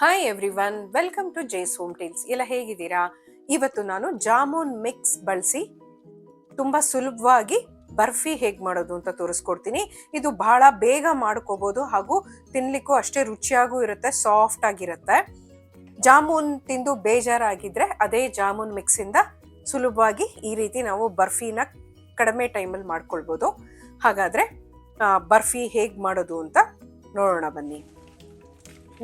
Hi everyone, welcome to J's home tales. ಎಲ್ಲ ಹೇಗಿದ್ದೀರಾ? ಇವತ್ತು ನಾನು ಜಾಮೂನ್ ಮಿಕ್ಸ್ ಬಳಸಿ ತುಂಬ ಸುಲಭವಾಗಿ ಬರ್ಫಿ ಹೇಗೆ ಮಾಡೋದು ಅಂತ ತೋರಿಸ್ಕೊಡ್ತೀನಿ. ಇದು ಬಹಳ ಬೇಗ ಮಾಡ್ಕೋಬೋದು ಹಾಗೂ ತಿನ್ಲಿಕ್ಕೂ ಅಷ್ಟೇ ರುಚಿಯಾಗೂ ಇರುತ್ತೆ, ಸಾಫ್ಟ್ ಆಗಿರುತ್ತೆ. ಜಾಮೂನ್ ತಿಂದು ಬೇಜಾರಾಗಿದ್ರೆ ಅದೇ ಜಾಮೂನ್ ಮಿಕ್ಸಿಂದ ಸುಲಭವಾಗಿ ಈ ರೀತಿ ನಾವು ಬರ್ಫಿನ ಕಡಿಮೆ ಟೈಮಲ್ಲಿ ಮಾಡ್ಕೊಳ್ಬೋದು. ಹಾಗಾದರೆ ಬರ್ಫಿ ಹೇಗೆ ಮಾಡೋದು ಅಂತ ನೋಡೋಣ ಬನ್ನಿ.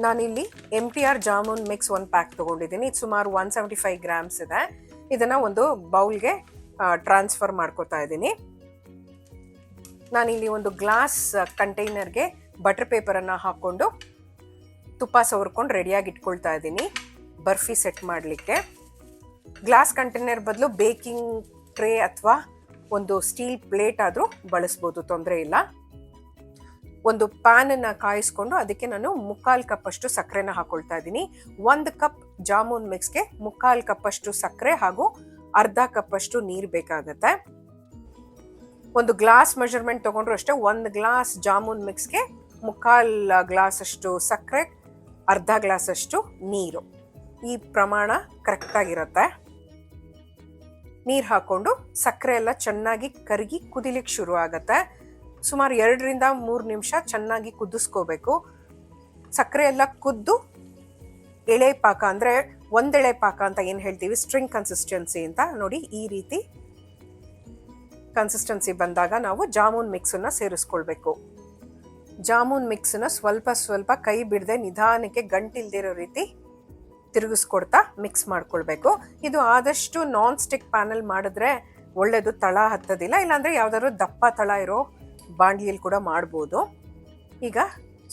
ನಾನಿಲ್ಲಿ MTR ಜಾಮೂನ್ ಮಿಕ್ಸ್ ಒಂದು ಪ್ಯಾಕ್ ತೊಗೊಂಡಿದ್ದೀನಿ. ಇದು ಸುಮಾರು 175 ಗ್ರಾಮ್ಸ್ ಇದೆ. ಇದನ್ನು ಒಂದು ಬೌಲ್ಗೆ ಟ್ರಾನ್ಸ್ಫರ್ ಮಾಡ್ಕೋತಾ ಇದ್ದೀನಿ. ನಾನಿಲ್ಲಿ ಒಂದು ಗ್ಲಾಸ್ ಕಂಟೈನರ್ಗೆ ಬಟರ್ ಪೇಪರನ್ನು ಹಾಕ್ಕೊಂಡು ತುಪ್ಪ ಸವರ್ಕೊಂಡು ರೆಡಿಯಾಗಿ ಇಟ್ಕೊಳ್ತಾ ಇದ್ದೀನಿ ಬರ್ಫಿ ಸೆಟ್ ಮಾಡಲಿಕ್ಕೆ. ಗ್ಲಾಸ್ ಕಂಟೈನರ್ ಬದಲು ಬೇಕಿಂಗ್ ಟ್ರೇ ಅಥವಾ ಒಂದು ಸ್ಟೀಲ್ ಪ್ಲೇಟ್ ಆದರೂ ಬಳಸ್ಬೋದು, ತೊಂದರೆ ಇಲ್ಲ. ಒಂದು ಪ್ಯಾನನ್ನು ಕಾಯಿಸ್ಕೊಂಡು ಅದಕ್ಕೆ ನಾನು 3/4 ಕಪ್ಪಷ್ಟು ಸಕ್ಕರೆನ ಹಾಕೊಳ್ತಾ ಇದ್ದೀನಿ. 1 ಕಪ್ ಜಾಮೂನ್ ಮಿಕ್ಸ್ಗೆ 3/4 ಕಪ್ಪಷ್ಟು ಸಕ್ಕರೆ ಹಾಗೂ ಅರ್ಧ ಕಪ್ಪಷ್ಟು ನೀರು ಬೇಕಾಗತ್ತೆ. ಒಂದು ಗ್ಲಾಸ್ ಮೆಜರ್ಮೆಂಟ್ ತೊಗೊಂಡ್ರು ಅಷ್ಟೇ. 1 ಗ್ಲಾಸ್ ಜಾಮೂನ್ ಮಿಕ್ಸ್ಗೆ 3/4 ಗ್ಲಾಸಷ್ಟು ಸಕ್ಕರೆ, ಅರ್ಧ ಗ್ಲಾಸಷ್ಟು ನೀರು. ಈ ಪ್ರಮಾಣ ಕರೆಕ್ಟಾಗಿರುತ್ತೆ. ನೀರು ಹಾಕ್ಕೊಂಡು ಸಕ್ಕರೆ ಎಲ್ಲ ಚೆನ್ನಾಗಿ ಕರಗಿ ಕುದಿಲಿಕ್ಕೆ ಶುರು ಆಗುತ್ತೆ. ಸುಮಾರು 2 ರಿಂದ 3 ನಿಮಿಷ ಚೆನ್ನಾಗಿ ಕುದಿಸ್ಕೋಬೇಕು. ಸಕ್ಕರೆ ಎಲ್ಲ ಕುದ್ದು ಎಳೆ ಪಾಕ ಅಂದರೆ ಒಂದೆಳೆ ಪಾಕ ಅಂತ ಏನು ಹೇಳ್ತೀವಿ, ಸ್ಟ್ರಿಂಗ್ ಕನ್ಸಿಸ್ಟೆನ್ಸಿ ಅಂತ ನೋಡಿ. ಈ ರೀತಿ ಕನ್ಸಿಸ್ಟೆನ್ಸಿ ಬಂದಾಗ ನಾವು ಜಾಮೂನ್ ಮಿಕ್ಸನ್ನು ಸೇರಿಸ್ಕೊಳ್ಬೇಕು. ಜಾಮೂನ್ ಮಿಕ್ಸನ್ನು ಸ್ವಲ್ಪ ಕೈ ಬಿಡದೆ ನಿಧಾನಕ್ಕೆ ಗಂಟಿಲ್ದಿರೋ ರೀತಿ ತಿರುಗಿಸ್ಕೊಡ್ತಾ ಮಿಕ್ಸ್ ಮಾಡ್ಕೊಳ್ಬೇಕು. ಇದು ಆದಷ್ಟು ನಾನ್ ಸ್ಟಿಕ್ ಪ್ಯಾನಲ್ಲಿ ಮಾಡಿದ್ರೆ ಒಳ್ಳೆಯದು, ತಳ ಹತ್ತೋದಿಲ್ಲ. ಇಲ್ಲಾಂದರೆ ಯಾವುದಾದ್ರು ದಪ್ಪ ತಳ ಇರೋ ಬಾಂಡ್ಲಿಯಲ್ಲಿ ಕೂಡ ಮಾಡ್ಬೋದು. ಈಗ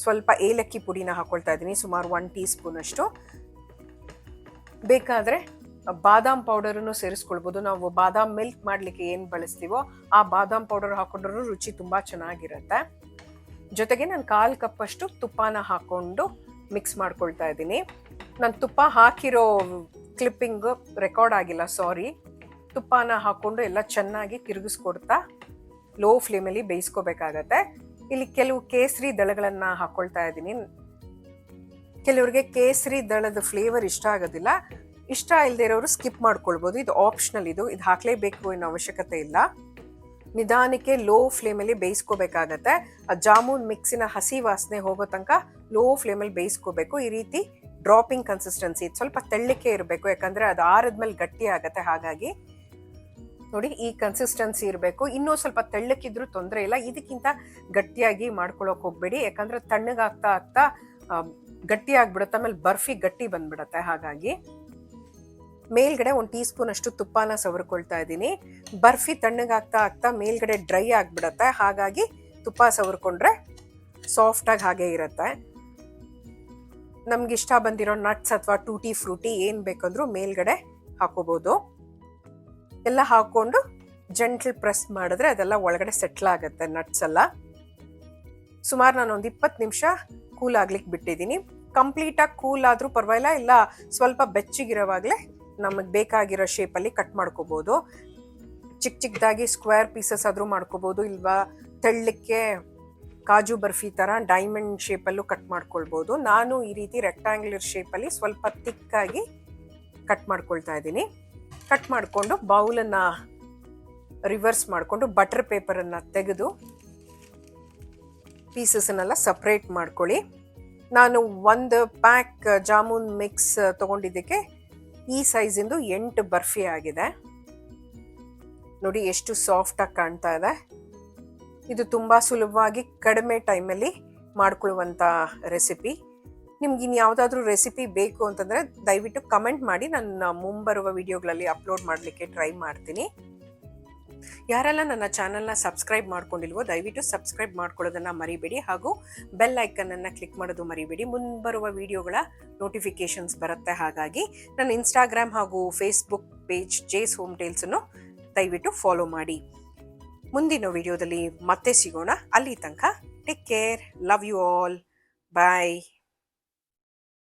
ಸ್ವಲ್ಪ ಏಲಕ್ಕಿ ಪುಡಿನ ಹಾಕೊಳ್ತಾ ಇದ್ದೀನಿ, ಸುಮಾರು 1 ಟೀ ಸ್ಪೂನ್ ಅಷ್ಟು. ಬೇಕಾದರೆ ಬಾದಾಮ್ ಪೌಡರನ್ನು ಸೇರಿಸ್ಕೊಳ್ಬೋದು. ನಾವು ಬಾದಾಮ್ ಮಿಲ್ಕ್ ಮಾಡಲಿಕ್ಕೆ ಏನು ಬಳಸ್ತೀವೋ ಆ ಬಾದಾಮ್ ಪೌಡರ್ ಹಾಕೊಂಡ್ರೂ ರುಚಿ ತುಂಬ ಚೆನ್ನಾಗಿರುತ್ತೆ. ಜೊತೆಗೆ ನಾನು 1/4 ಕಪ್ಪಷ್ಟು ತುಪ್ಪನ ಹಾಕ್ಕೊಂಡು ಮಿಕ್ಸ್ ಮಾಡ್ಕೊಳ್ತಾ ಇದ್ದೀನಿ. ನಾನು ತುಪ್ಪ ಹಾಕಿರೋ ಕ್ಲಿಪ್ಪಿಂಗ್ ರೆಕಾರ್ಡ್ ಆಗಿಲ್ಲ, ಸಾರಿ. ತುಪ್ಪನ ಹಾಕ್ಕೊಂಡು ಎಲ್ಲ ಚೆನ್ನಾಗಿ ತಿರುಗಿಸ್ಕೊಡ್ತಾ ಲೋ ಫ್ಲೇಮಲ್ಲಿ ಬೇಯಿಸ್ಕೋಬೇಕಾಗತ್ತೆ. ಇಲ್ಲಿ ಕೆಲವು ಕೇಸರಿ ದಳಗಳನ್ನು ಹಾಕ್ಕೊಳ್ತಾ ಇದ್ದೀನಿ. ಕೆಲವ್ರಿಗೆ ಕೇಸರಿ ದಳದ ಫ್ಲೇವರ್ ಇಷ್ಟ ಆಗೋದಿಲ್ಲ. ಇಷ್ಟ ಇಲ್ಲದೆ ಇರೋರು ಸ್ಕಿಪ್ ಮಾಡ್ಕೊಳ್ಬೋದು. ಇದು ಆಪ್ಷನಲ್. ಇದು ಹಾಕಲೇಬೇಕು ಅನ್ನೋ ಅವಶ್ಯಕತೆ ಇಲ್ಲ. ನಿಧಾನಕ್ಕೆ ಲೋ ಫ್ಲೇಮಲ್ಲಿ ಬೇಯಿಸ್ಕೋಬೇಕಾಗತ್ತೆ. ಆ ಜಾಮೂನ್ ಮಿಕ್ಸಿನ ಹಸಿ ವಾಸನೆ ಹೋಗೋ ತನಕ ಲೋ ಫ್ಲೇಮಲ್ಲಿ ಬೇಯಿಸ್ಕೋಬೇಕು. ಈ ರೀತಿ ಡ್ರಾಪಿಂಗ್ ಕನ್ಸಿಸ್ಟೆನ್ಸಿ ಸ್ವಲ್ಪ ತೆಳ್ಳಕ್ಕೆ ಇರಬೇಕು, ಯಾಕಂದರೆ ಅದು ಆರಿದ್ಮೇಲೆ ಗಟ್ಟಿ ಆಗುತ್ತೆ. ಹಾಗಾಗಿ ನೋಡಿ, ಈ ಕನ್ಸಿಸ್ಟೆನ್ಸಿ ಇರಬೇಕು. ಇನ್ನೂ ಸ್ವಲ್ಪ ತೆಳ್ಳಕ್ಕಿದ್ರೂ ತೊಂದರೆ ಇಲ್ಲ. ಇದಕ್ಕಿಂತ ಗಟ್ಟಿಯಾಗಿ ಮಾಡ್ಕೊಳ್ಳೋಕೆ ಹೋಗಬೇಡಿ, ಯಾಕಂದರೆ ತಣ್ಣಗಾಗ್ತಾ ಆಗ್ತಾ ಗಟ್ಟಿ ಆಗಿಬಿಡುತ್ತೆ. ಆಮೇಲೆ ಬರ್ಫಿ ಗಟ್ಟಿ ಬಂದ್ಬಿಡುತ್ತೆ. ಹಾಗಾಗಿ ಮೇಲ್ಗಡೆ 1 ಟೀ ಸ್ಪೂನ್ ಅಷ್ಟು ತುಪ್ಪನ ಸವರ್ಕೊಳ್ತಾ ಇದ್ದೀನಿ. ಬರ್ಫಿ ತಣ್ಣಗಾಗ್ತಾ ಆಗ್ತಾ ಮೇಲ್ಗಡೆ ಡ್ರೈ ಆಗಿಬಿಡುತ್ತೆ. ಹಾಗಾಗಿ ತುಪ್ಪ ಸವರ್ಕೊಂಡ್ರೆ ಸಾಫ್ಟಾಗಿ ಹಾಗೆ ಇರುತ್ತೆ. ನಮ್ಗೆ ಇಷ್ಟ ಬಂದಿರೋ ನಟ್ಸ್ ಅಥವಾ ಟೂಟಿ ಫ್ರೂಟಿ ಏನು ಬೇಕಂದ್ರೂ ಮೇಲ್ಗಡೆ ಹಾಕೋಬೋದು. ಎಲ್ಲ ಹಾಕ್ಕೊಂಡು ಜೆಂಟಲ್ ಪ್ರೆಸ್ ಮಾಡಿದ್ರೆ ಅದೆಲ್ಲ ಒಳಗಡೆ ಸೆಟ್ಲ್ ಆಗುತ್ತೆ, ನಟ್ಸ್ ಎಲ್ಲ. ಸುಮಾರು ನಾನು ಒಂದು 20 ನಿಮಿಷ ಕೂಲ್ ಆಗ್ಲಿಕ್ಕೆ ಬಿಟ್ಟಿದ್ದೀನಿ. ಕಂಪ್ಲೀಟಾಗಿ ಕೂಲ್ ಆದರೂ ಪರವಾಗಿಲ್ಲ, ಇಲ್ಲ ಸ್ವಲ್ಪ ಬೆಚ್ಚಗಿರೋವಾಗಲೇ ನಮಗೆ ಬೇಕಾಗಿರೋ ಶೇಪಲ್ಲಿ ಕಟ್ ಮಾಡ್ಕೋಬೋದು. ಚಿಕ್ಕದಾಗಿ ಸ್ಕ್ವೇರ್ ಪೀಸಸ್ ಆದರೂ ಮಾಡ್ಕೋಬೋದು, ಇಲ್ವಾ ತೆಳ್ಳಕ್ಕೆ ಕಾಜು ಬರ್ಫಿ ಥರ ಡೈಮಂಡ್ ಶೇಪಲ್ಲೂ ಕಟ್ ಮಾಡ್ಕೊಳ್ಬೋದು. ನಾನು ಈ ರೀತಿ ರೆಕ್ಟ್ಯಾಂಗ್ಯುಲರ್ ಶೇಪಲ್ಲಿ ಸ್ವಲ್ಪ ತಿಕ್ಕಾಗಿ ಕಟ್ ಮಾಡ್ಕೊಳ್ತಾ ಇದ್ದೀನಿ. ಕಟ್ ಮಾಡಿಕೊಂಡು ಬೌಲನ್ನು ರಿವರ್ಸ್ ಮಾಡಿಕೊಂಡು ಬಟರ್ ಪೇಪರನ್ನು ತೆಗೆದು ಪೀಸಸ್ಸನ್ನೆಲ್ಲ ಸಪ್ರೇಟ್ ಮಾಡ್ಕೊಳ್ಳಿ. ನಾನು 1 ಪ್ಯಾಕ್ ಜಾಮೂನ್ ಮಿಕ್ಸ್ ತೊಗೊಂಡಿದ್ದಕ್ಕೆ ಈ ಸೈಜಿಂದು 8 ಬರ್ಫಿ ಆಗಿದೆ. ನೋಡಿ ಎಷ್ಟು ಸಾಫ್ಟಾಗಿ ಕಾಣ್ತಾ ಇದೆ. ಇದು ತುಂಬ ಸುಲಭವಾಗಿ ಕಡಿಮೆ ಟೈಮಲ್ಲಿ ಮಾಡ್ಕೊಳ್ಳುವಂಥ ರೆಸಿಪಿ. ನಿಮ್ಗೆ ಇನ್ನು ಯಾವುದಾದ್ರೂ ರೆಸಿಪಿ ಬೇಕು ಅಂತಂದರೆ ದಯವಿಟ್ಟು ಕಮೆಂಟ್ ಮಾಡಿ, ನನ್ನ ಮುಂಬರುವ ವಿಡಿಯೋಗಳಲ್ಲಿ ಅಪ್ಲೋಡ್ ಮಾಡಲಿಕ್ಕೆ ಟ್ರೈ ಮಾಡ್ತೀನಿ. ಯಾರೆಲ್ಲ ನನ್ನ ಚಾನಲ್ನ ಸಬ್ಸ್ಕ್ರೈಬ್ ಮಾಡ್ಕೊಂಡಿಲ್ವೋ ದಯವಿಟ್ಟು ಸಬ್ಸ್ಕ್ರೈಬ್ ಮಾಡ್ಕೊಳ್ಳೋದನ್ನು ಮರಿಬೇಡಿ, ಹಾಗೂ ಬೆಲ್ ಐಕನನ್ನು ಕ್ಲಿಕ್ ಮಾಡೋದು ಮರಿಬೇಡಿ. ಮುಂಬರುವ ವಿಡಿಯೋಗಳ ನೋಟಿಫಿಕೇಷನ್ಸ್ ಬರುತ್ತೆ. ಹಾಗಾಗಿ ನನ್ನ ಇನ್ಸ್ಟಾಗ್ರಾಮ್ ಹಾಗೂ ಫೇಸ್ಬುಕ್ ಪೇಜ್ ಜೇಸ್ ಹೋಮ್ ಟೇಲ್ಸನ್ನು ದಯವಿಟ್ಟು ಫಾಲೋ ಮಾಡಿ. ಮುಂದಿನ ವಿಡಿಯೋದಲ್ಲಿ ಮತ್ತೆ ಸಿಗೋಣ. ಅಲ್ಲಿ ತನಕ take care, love you all, bye.